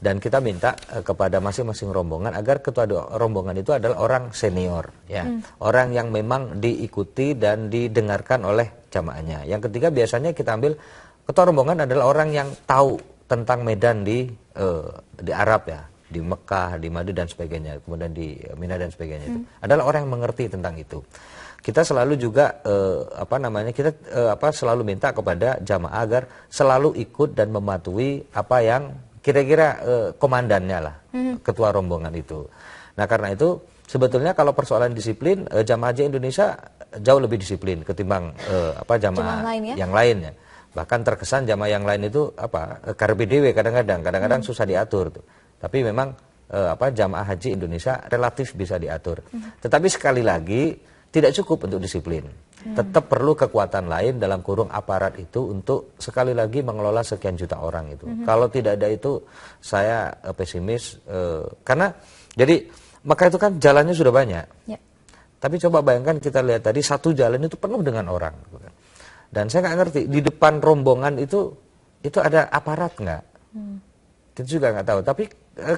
Dan kita minta kepada masing-masing rombongan agar ketua rombongan itu adalah orang senior, ya, orang yang memang diikuti dan didengarkan oleh jamaahnya. Yang ketiga biasanya kita ambil ketua rombongan adalah orang yang tahu tentang medan di Arab, ya, di Mekah, di Madinah dan sebagainya, kemudian di Mina dan sebagainya itu adalah orang yang mengerti tentang itu. Kita selalu juga selalu minta kepada jamaah agar selalu ikut dan mematuhi apa yang kira-kira komandannya lah, ketua rombongan itu. Nah karena itu sebetulnya kalau persoalan disiplin, jamaah haji Indonesia jauh lebih disiplin ketimbang jamaah lain, ya? Yang lainnya. Bahkan terkesan jamaah yang lain itu karpe dewe kadang-kadang susah diatur tuh. Tapi memang jamaah haji Indonesia relatif bisa diatur. Tetapi sekali lagi tidak cukup untuk disiplin. Tetap perlu kekuatan lain dalam kurung aparat itu untuk sekali lagi mengelola sekian juta orang itu. Kalau tidak ada itu saya pesimis karena jadi maka itu kan jalannya sudah banyak. Tapi coba bayangkan kita lihat tadi satu jalan itu penuh dengan orang. Dan saya nggak ngerti di depan rombongan itu ada aparat nggak? Kita juga nggak tahu. Tapi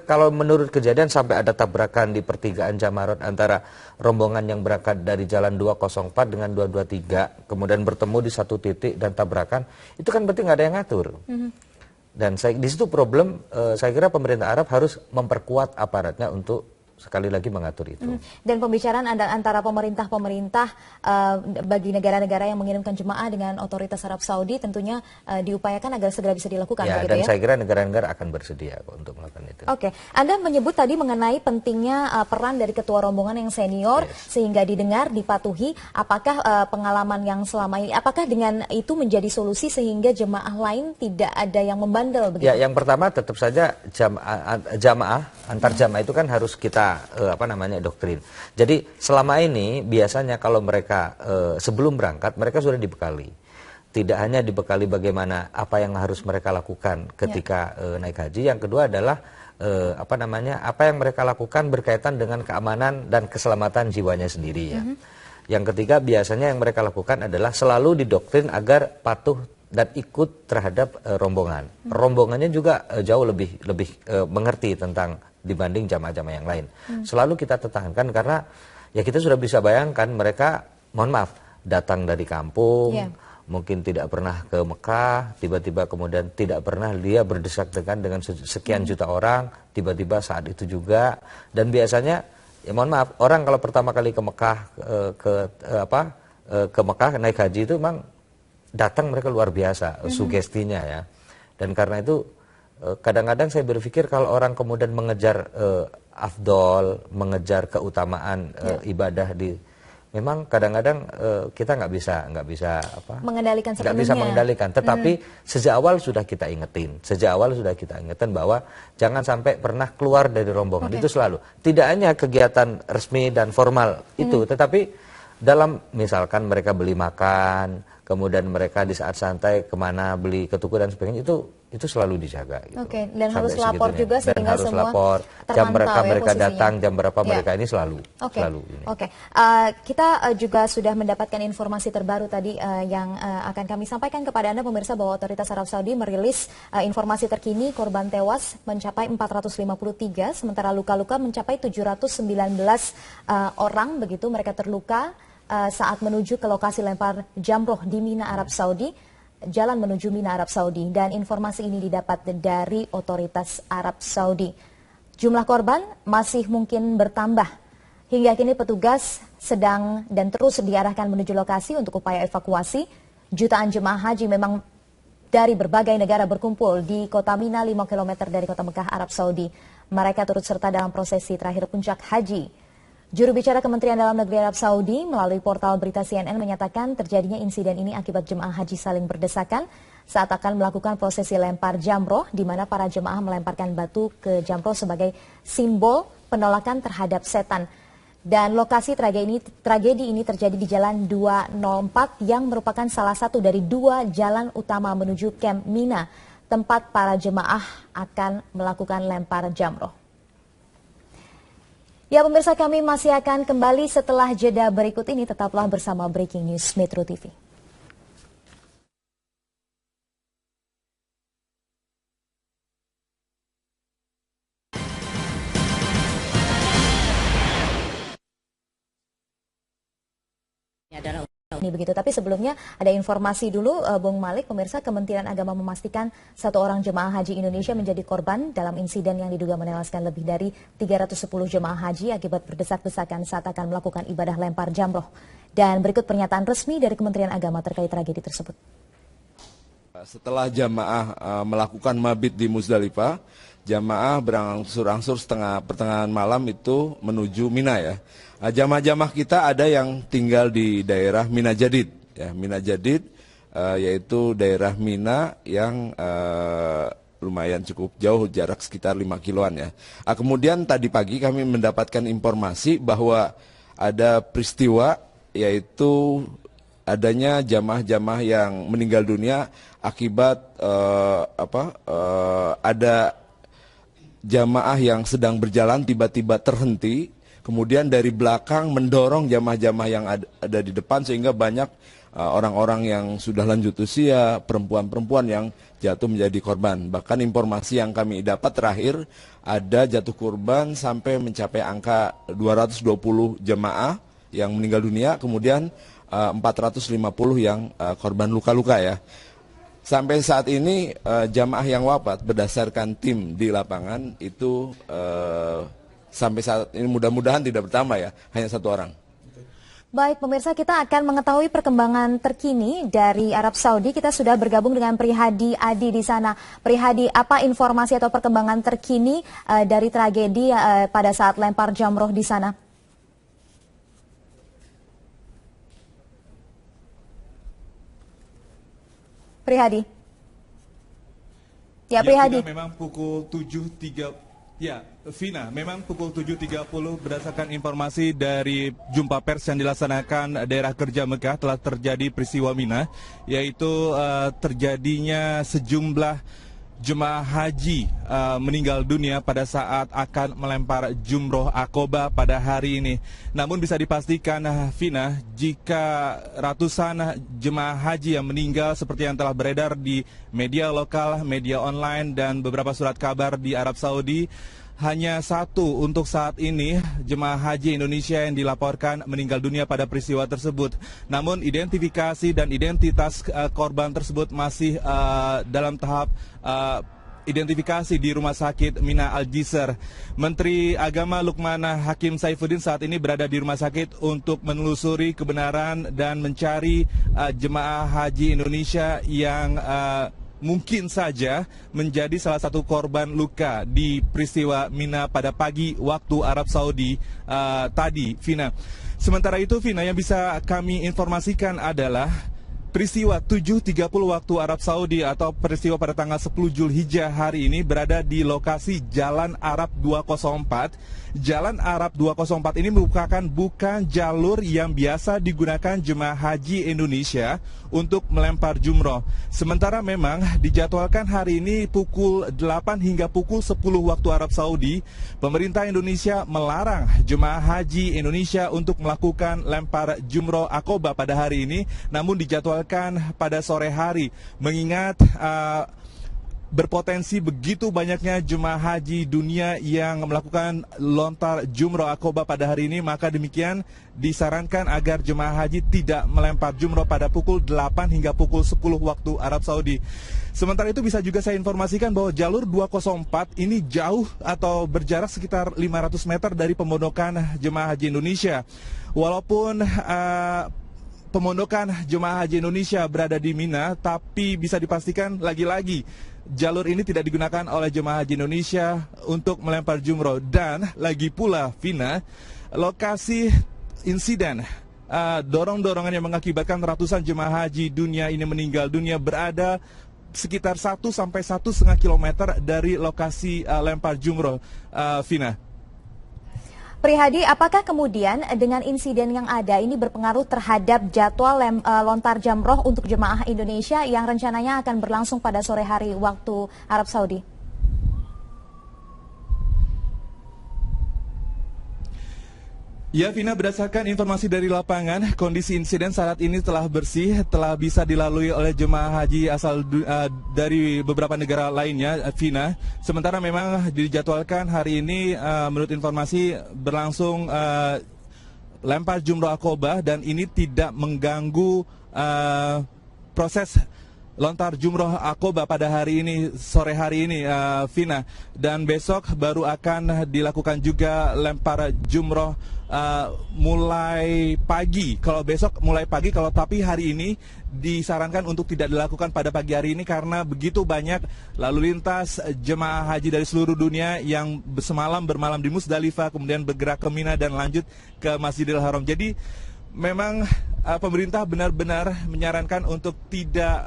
kalau menurut kejadian sampai ada tabrakan di pertigaan Jamarat antara rombongan yang berangkat dari jalan 204 dengan 223 kemudian bertemu di satu titik dan tabrakan, itu kan berarti nggak ada yang ngatur. Dan di situ problem, saya kira pemerintah Arab harus memperkuat aparatnya untuk sekali lagi mengatur itu. Dan pembicaraan antara pemerintah-pemerintah bagi negara-negara yang mengirimkan jemaah dengan otoritas Arab Saudi tentunya diupayakan agar segera bisa dilakukan. Ya, dan saya kira negara-negara akan bersedia untuk melakukan itu. Oke, Anda menyebut tadi mengenai pentingnya peran dari ketua rombongan yang senior sehingga didengar, dipatuhi. Apakah pengalaman yang selama ini, apakah dengan itu menjadi solusi sehingga jemaah lain tidak ada yang membandel begitu? Ya, yang pertama tetap saja antar jamaah itu kan harus kita doktrin. Jadi selama ini biasanya kalau mereka sebelum berangkat mereka sudah dibekali. Tidak hanya dibekali bagaimana apa yang harus mereka lakukan ketika naik haji. Yang kedua adalah apa yang mereka lakukan berkaitan dengan keamanan dan keselamatan jiwanya sendiri, ya. Yang ketiga biasanya yang mereka lakukan adalah selalu didoktrin agar patuh dan ikut terhadap rombongan. Rombongannya juga jauh lebih mengerti tentang dibanding jamaah-jamaah yang lain. Selalu kita tekankan karena ya kita sudah bisa bayangkan mereka, mohon maaf, datang dari kampung, mungkin tidak pernah ke Mekah, tiba-tiba kemudian tidak pernah dia berdesak-desakan dengan sekian juta orang, tiba-tiba saat itu juga. Dan biasanya ya mohon maaf, orang kalau pertama kali ke Mekah ke Mekah naik haji itu memang datang mereka luar biasa sugestinya, ya. Dan karena itu kadang-kadang saya berpikir kalau orang kemudian mengejar afdol, mengejar keutamaan ibadah memang kadang-kadang kita nggak bisa mengendalikan sepenuhnya. Nggak bisa mengendalikan. Tetapi sejak awal sudah kita ingetin, bahwa jangan sampai pernah keluar dari rombongan. Itu selalu. Tidak hanya kegiatan resmi dan formal itu, tetapi dalam misalkan mereka beli makan, kemudian mereka di saat santai kemana beli ketupat dan sebagainya, itu selalu dijaga. Gitu. Dan harus lapor juga sehingga harus semua lapor jam mereka datang, jam berapa mereka ini selalu. Kita juga sudah mendapatkan informasi terbaru tadi yang akan kami sampaikan kepada Anda pemirsa bahwa otoritas Arab Saudi merilis informasi terkini korban tewas mencapai 453, sementara luka-luka mencapai 719 orang begitu mereka terluka saat menuju ke lokasi lempar jamroh di Mina, Arab Saudi, jalan menuju Mina, Arab Saudi. Dan informasi ini didapat dari otoritas Arab Saudi. Jumlah korban masih mungkin bertambah. Hingga kini petugas sedang dan terus diarahkan menuju lokasi untuk upaya evakuasi. Jutaan jemaah haji memang dari berbagai negara berkumpul di kota Mina 5 km dari kota Mekah, Arab Saudi. Mereka turut serta dalam prosesi terakhir puncak haji. Juru bicara Kementerian Dalam Negeri Arab Saudi melalui portal berita CNN menyatakan terjadinya insiden ini akibat jemaah haji saling berdesakan saat akan melakukan prosesi lempar jamroh, di mana para jemaah melemparkan batu ke jamroh sebagai simbol penolakan terhadap setan. Dan lokasi tragedi ini terjadi di Jalan 204 yang merupakan salah satu dari dua jalan utama menuju Camp Mina, tempat para jemaah akan melakukan lempar jamroh. Ya pemirsa, kami masih akan kembali setelah jeda berikut ini. Tetaplah bersama Breaking News Metro TV. ini begitu. Tapi sebelumnya ada informasi dulu, Bung Malik, pemirsa, Kementerian Agama memastikan 1 orang jemaah haji Indonesia menjadi korban dalam insiden yang diduga menewaskan lebih dari 310 jemaah haji akibat berdesak-desakan saat akan melakukan ibadah lempar jamroh. Dan berikut pernyataan resmi dari Kementerian Agama terkait tragedi tersebut. Setelah jamaah melakukan mabit di Muzdalifah, jamaah berangsur-angsur pertengahan malam itu menuju Mina ya. Jamaah-jamaah kita ada yang tinggal di daerah Mina Jadid, ya, Mina Jadid yaitu daerah Mina yang lumayan cukup jauh, jarak sekitar 5 kiloan ya. Kemudian tadi pagi kami mendapatkan informasi bahwa ada peristiwa yaitu adanya jamaah-jamaah yang meninggal dunia akibat ada jamaah yang sedang berjalan tiba-tiba terhenti, kemudian dari belakang mendorong jamaah-jamaah yang ada di depan sehingga banyak orang-orang yang sudah lanjut usia, perempuan-perempuan yang jatuh menjadi korban. Bahkan informasi yang kami dapat terakhir ada jatuh korban sampai mencapai angka 220 jamaah yang meninggal dunia, kemudian 450 yang korban luka-luka ya. Sampai saat ini jamaah yang wafat berdasarkan tim di lapangan itu sampai saat ini mudah-mudahan tidak bertambah ya, hanya 1 orang. Baik pemirsa, kita akan mengetahui perkembangan terkini dari Arab Saudi. Kita sudah bergabung dengan Prihadi Adi di sana. Prihadi, apa informasi atau perkembangan terkini dari tragedi pada saat lempar jamroh di sana? Prihadi. Ya, Prihadi. Vina, memang pukul 7.30. Ya, Vina, memang pukul 7.30 berdasarkan informasi dari jumpa pers yang dilaksanakan daerah kerja Mekah telah terjadi peristiwa Mina, yaitu terjadinya sejumlah jemaah haji meninggal dunia pada saat akan melempar jumroh Aqobah pada hari ini. Namun bisa dipastikan, Vina, jika ratusan jemaah haji yang meninggal seperti yang telah beredar di media lokal, media online, dan beberapa surat kabar di Arab Saudi, hanya 1 untuk saat ini jemaah haji Indonesia yang dilaporkan meninggal dunia pada peristiwa tersebut. Namun identifikasi dan identitas korban tersebut masih dalam tahap identifikasi di Rumah Sakit Mina Al-Jisr. Menteri Agama Lukman Hakim Saifuddin saat ini berada di rumah sakit untuk menelusuri kebenaran dan mencari jemaah haji Indonesia yang mungkin saja menjadi salah satu korban luka di peristiwa Mina pada pagi waktu Arab Saudi tadi, Vina. Sementara itu, Vina, yang bisa kami informasikan adalah peristiwa 7.30 waktu Arab Saudi atau peristiwa pada tanggal 10 Zulhijjah hari ini berada di lokasi Jalan Arab 204. Jalan Arab 204 ini merupakan bukan jalur yang biasa digunakan jemaah haji Indonesia untuk melempar jumroh. Sementara memang dijadwalkan hari ini pukul 8 hingga pukul 10 waktu Arab Saudi, pemerintah Indonesia melarang jemaah haji Indonesia untuk melakukan lempar jumroh Aqobah pada hari ini, namun dijadwalkan pada sore hari, mengingat berpotensi begitu banyaknya jemaah haji dunia yang melakukan lontar jumroh Aqobah pada hari ini, maka demikian disarankan agar jemaah haji tidak melempar jumroh pada pukul 8 hingga pukul 10 waktu Arab Saudi. Sementara itu bisa juga saya informasikan bahwa jalur 204 ini jauh atau berjarak sekitar 500 meter dari pemondokan jemaah haji Indonesia. Walaupun pemondokan jemaah haji Indonesia berada di Mina, tapi bisa dipastikan lagi-lagi jalur ini tidak digunakan oleh jemaah haji Indonesia untuk melempar jumroh. Dan lagi pula, Vina, lokasi insiden dorong-dorongan yang mengakibatkan ratusan jemaah haji dunia ini meninggal dunia berada sekitar 1 sampai 1,5 kilometer dari lokasi lempar jumroh, Vina. Prihadi, apakah kemudian dengan insiden yang ada ini berpengaruh terhadap jadwal lontar jamroh untuk jemaah Indonesia yang rencananya akan berlangsung pada sore hari waktu Arab Saudi? Ya, Vina, berdasarkan informasi dari lapangan, kondisi insiden saat ini telah bersih, telah bisa dilalui oleh jemaah haji asal dari beberapa negara lainnya, Vina. Sementara memang dijadwalkan hari ini, menurut informasi, berlangsung lempar jumroh akobah dan ini tidak mengganggu proses lontar jumroh akobah pada hari ini, sore hari ini, Vina. Dan besok baru akan dilakukan juga lempar jumroh mulai pagi. Kalau besok mulai pagi, tapi hari ini disarankan untuk tidak dilakukan pada pagi hari ini karena begitu banyak lalu lintas jemaah haji dari seluruh dunia yang bermalam di Musdalifah, kemudian bergerak ke Mina dan lanjut ke Masjidil Haram. Jadi memang pemerintah benar-benar menyarankan untuk tidak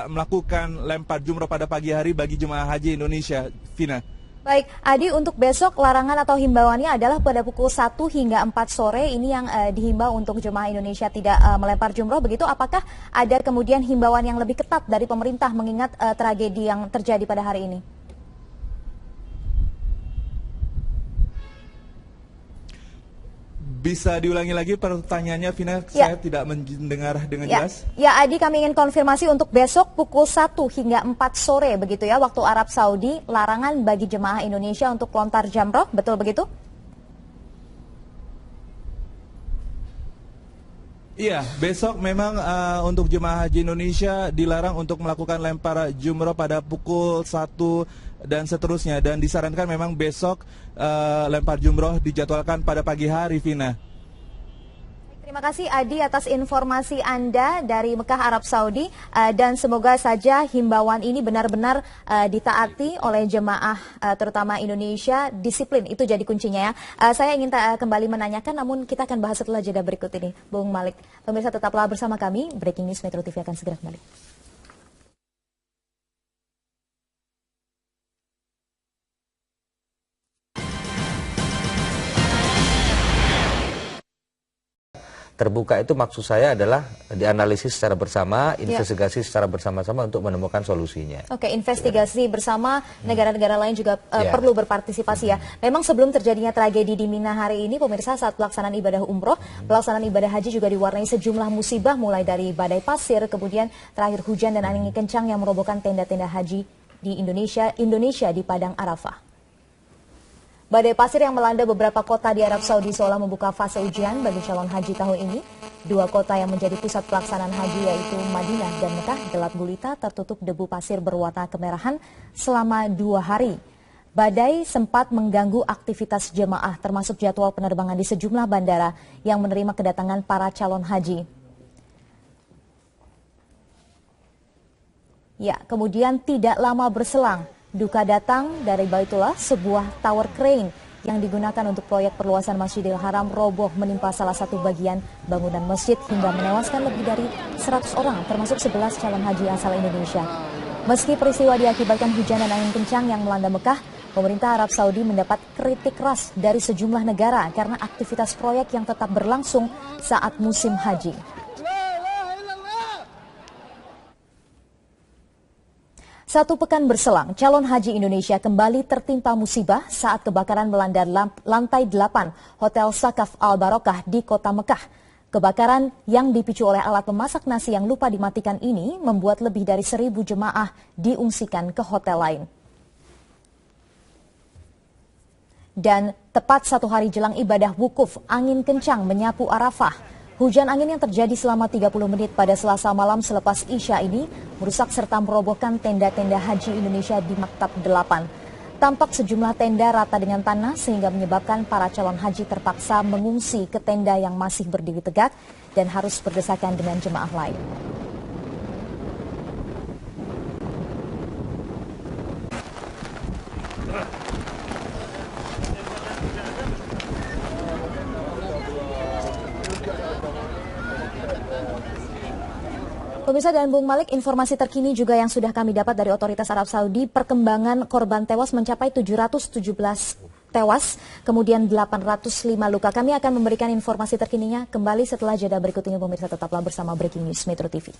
melakukan lempar jumroh pada pagi hari bagi jemaah haji Indonesia, Vina. Baik, Adi, untuk besok larangan atau himbauannya adalah pada pukul 1 hingga 4 sore ini yang dihimbau untuk jemaah Indonesia tidak melempar jumroh, begitu. Apakah ada kemudian himbauan yang lebih ketat dari pemerintah mengingat tragedi yang terjadi pada hari ini? Bisa diulangi lagi pertanyaannya, Vina? Ya. Saya tidak mendengar dengan jelas. Ya, Adi, kami ingin konfirmasi untuk besok pukul 1 hingga 4 sore, begitu ya, waktu Arab Saudi, larangan bagi jemaah Indonesia untuk lontar jamroh, betul begitu? Iya, besok memang untuk jemaah haji Indonesia dilarang untuk melakukan lempar jumroh pada pukul 1 dan seterusnya. Dan disarankan memang besok lempar jumroh dijadwalkan pada pagi hari, Vina. Terima kasih, Adi, atas informasi Anda dari Mekah, Arab Saudi, dan semoga saja himbauan ini benar-benar ditaati oleh jemaah terutama Indonesia. Disiplin itu jadi kuncinya ya. Saya ingin kembali menanyakan, namun kita akan bahas setelah jeda berikut ini, Bung Malik. Pemirsa, tetaplah bersama kami, Breaking News Metro TV akan segera kembali. Terbuka itu maksud saya adalah dianalisis secara bersama, investigasi secara bersama-sama untuk menemukan solusinya. Oke, investigasi bersama, negara-negara lain juga perlu berpartisipasi ya. Memang sebelum terjadinya tragedi di Mina hari ini, pemirsa, saat pelaksanaan ibadah umroh, pelaksanaan ibadah haji juga diwarnai sejumlah musibah, mulai dari badai pasir, kemudian terakhir hujan dan angin kencang yang merobohkan tenda-tenda haji di Indonesia di Padang Arafah. Badai pasir yang melanda beberapa kota di Arab Saudi seolah membuka fase ujian bagi calon haji tahun ini. Dua kota yang menjadi pusat pelaksanaan haji yaitu Madinah dan Mekah gelap gulita tertutup debu pasir berwarna kemerahan selama 2 hari. Badai sempat mengganggu aktivitas jemaah termasuk jadwal penerbangan di sejumlah bandara yang menerima kedatangan para calon haji. Ya, kemudian tidak lama berselang, duka datang dari Baitullah, sebuah tower crane yang digunakan untuk proyek perluasan Masjidil Haram roboh menimpa salah satu bagian bangunan masjid hingga menewaskan lebih dari 100 orang, termasuk 11 calon haji asal Indonesia. Meski peristiwa diakibatkan hujan dan angin kencang yang melanda Mekah, pemerintah Arab Saudi mendapat kritik keras dari sejumlah negara karena aktivitas proyek yang tetap berlangsung saat musim haji. Satu pekan berselang, calon haji Indonesia kembali tertimpa musibah saat kebakaran melanda lantai 8 Hotel Sakaf Al Barokah di kota Mekah. Kebakaran yang dipicu oleh alat memasak nasi yang lupa dimatikan ini membuat lebih dari 1.000 jemaah diungsikan ke hotel lain. Dan tepat 1 hari jelang ibadah wukuf, angin kencang menyapu Arafah. Hujan angin yang terjadi selama 30 menit pada Selasa malam selepas Isya ini merusak serta merobohkan tenda-tenda haji Indonesia di Maktab 8. Tampak sejumlah tenda rata dengan tanah sehingga menyebabkan para calon haji terpaksa mengungsi ke tenda yang masih berdiri tegak dan harus berdesakan dengan jemaah lain. Pemirsa dan Bung Malik, informasi terkini juga yang sudah kami dapat dari otoritas Arab Saudi, perkembangan korban tewas mencapai 717 tewas, kemudian 805 luka. Kami akan memberikan informasi terkininya kembali setelah jeda berikut ini, pemirsa, tetaplah bersama Breaking News Metro TV.